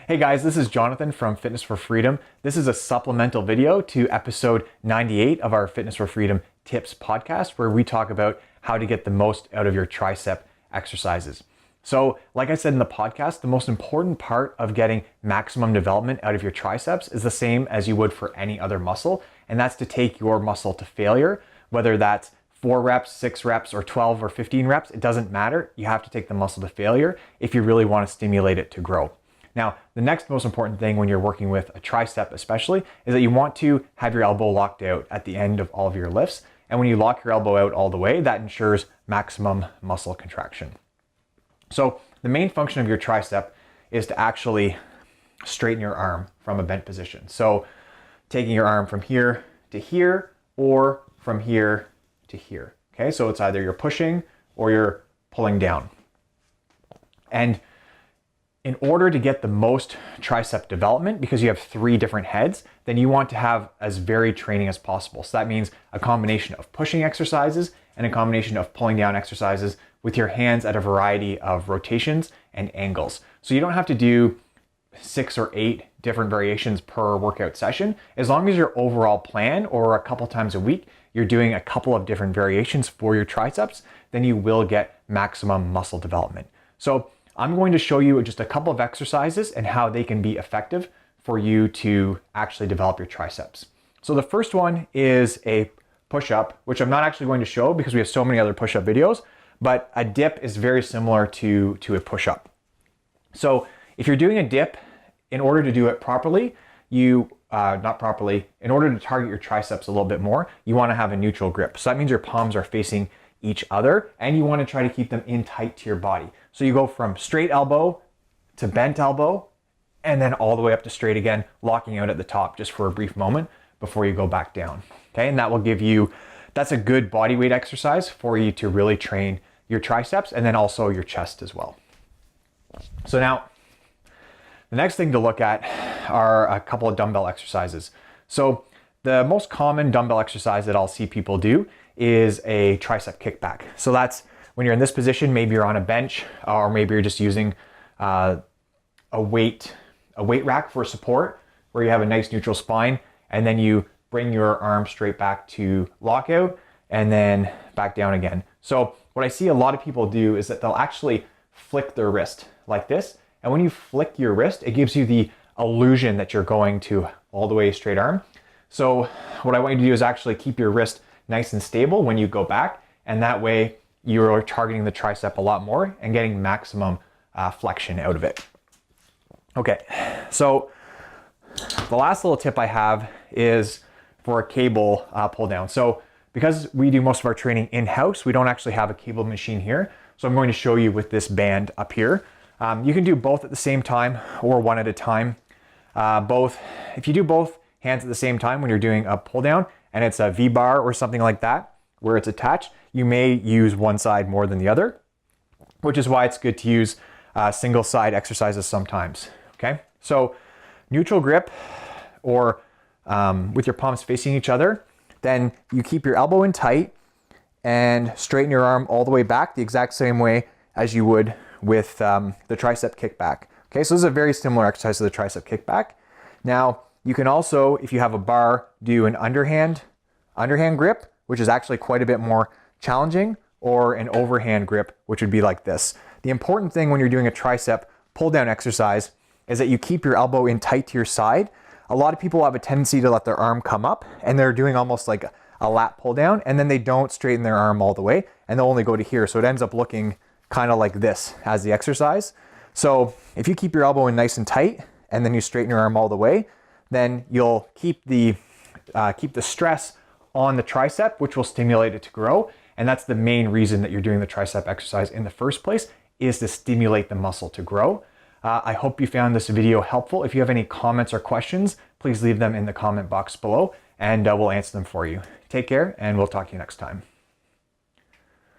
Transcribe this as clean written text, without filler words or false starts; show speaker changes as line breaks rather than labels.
Hey guys, this is Jonathan from Fitness for Freedom. This is a supplemental video to episode 98 of our Fitness for Freedom Tips podcast, where we talk about how to get the most out of your tricep exercises. So, like I said in the podcast, the most important part of getting maximum development out of your triceps is the same as you would for any other muscle, and that's to take your muscle to failure, whether that's 4 reps, 6 reps, or 12 or 15 reps, it doesn't matter. You have to take the muscle to failure if you really want to stimulate it to grow. Now, the next most important thing when you're working with a tricep especially is that you want to have your elbow locked out at the end of all of your lifts. And when you lock your elbow out all the way, that ensures maximum muscle contraction. So the main function of your tricep is to actually straighten your arm from a bent position. So taking your arm from here to here or from here to here. Okay, so it's either you're pushing or you're pulling down. And in order to get the most tricep development, because you have 3 different heads, then you want to have as varied training as possible. So that means a combination of pushing exercises and a combination of pulling down exercises with your hands at a variety of rotations and angles. So you don't have to do 6 or 8 different variations per workout session. As long as your overall plan, or a couple times a week, you're doing a couple of different variations for your triceps, then you will get maximum muscle development. So I'm going to show you just a couple of exercises and how they can be effective for you to actually develop your triceps. So the first one is a push-up, which I'm not actually going to show because we have so many other push-up videos, but a dip is very similar to a push-up. So if you're doing a dip, in order to do it properly, in order to target your triceps a little bit more, you want to have a neutral grip. So that means your palms are facing each other, and you want to try to keep them in tight to your body. So you go from straight elbow to bent elbow, and then all the way up to straight again, locking out at the top just for a brief moment before you go back down. Okay, and that will give you, that's a good body weight exercise for you to really train your triceps and then also your chest as well. So now, the next thing to look at are a couple of dumbbell exercises. So the most common dumbbell exercise that I'll see people do is a tricep kickback. So that's when you're in this position, maybe you're on a bench, or maybe you're just using a weight rack for support, where you have a nice neutral spine, and then you bring your arm straight back to lockout and then back down again. So what I see a lot of people do is that they'll actually flick their wrist like this. And when you flick your wrist, it gives you the illusion that you're going to all the way straight arm. So what I want you to do is actually keep your wrist nice and stable when you go back, and that way you're targeting the tricep a lot more and getting maximum flexion out of it. Okay, so the last little tip I have is for a cable pull down. So because we do most of our training in-house, we don't actually have a cable machine here. So I'm going to show you with this band up here. You can do both at the same time or one at a time. If you do both hands at the same time when you're doing a pull down and it's a V-bar or something like that where it's attached, you may use one side more than the other, which is why it's good to use single side exercises sometimes. Okay, so neutral grip, or with your palms facing each other, then you keep your elbow in tight and straighten your arm all the way back the exact same way as you would with the tricep kickback. Okay, so this is a very similar exercise to the tricep kickback. Now, you can also, if you have a bar, do an underhand grip, which is actually quite a bit more challenging, or an overhand grip, which would be like this. The important thing when you're doing a tricep pull down exercise is that you keep your elbow in tight to your side. A lot of people have a tendency to let their arm come up, and they're doing almost like a lat pull down, and then they don't straighten their arm all the way, and they'll only go to here. So it ends up looking kind of like this as the exercise. So if you keep your elbow in nice and tight, and then you straighten your arm all the way, then you'll keep the stress on the tricep, which will stimulate it to grow. And that's the main reason that you're doing the tricep exercise in the first place, is to stimulate the muscle to grow. I hope you found this video helpful. If you have any comments or questions, please leave them in the comment box below, and we'll answer them for you. Take care, and we'll talk to you next time.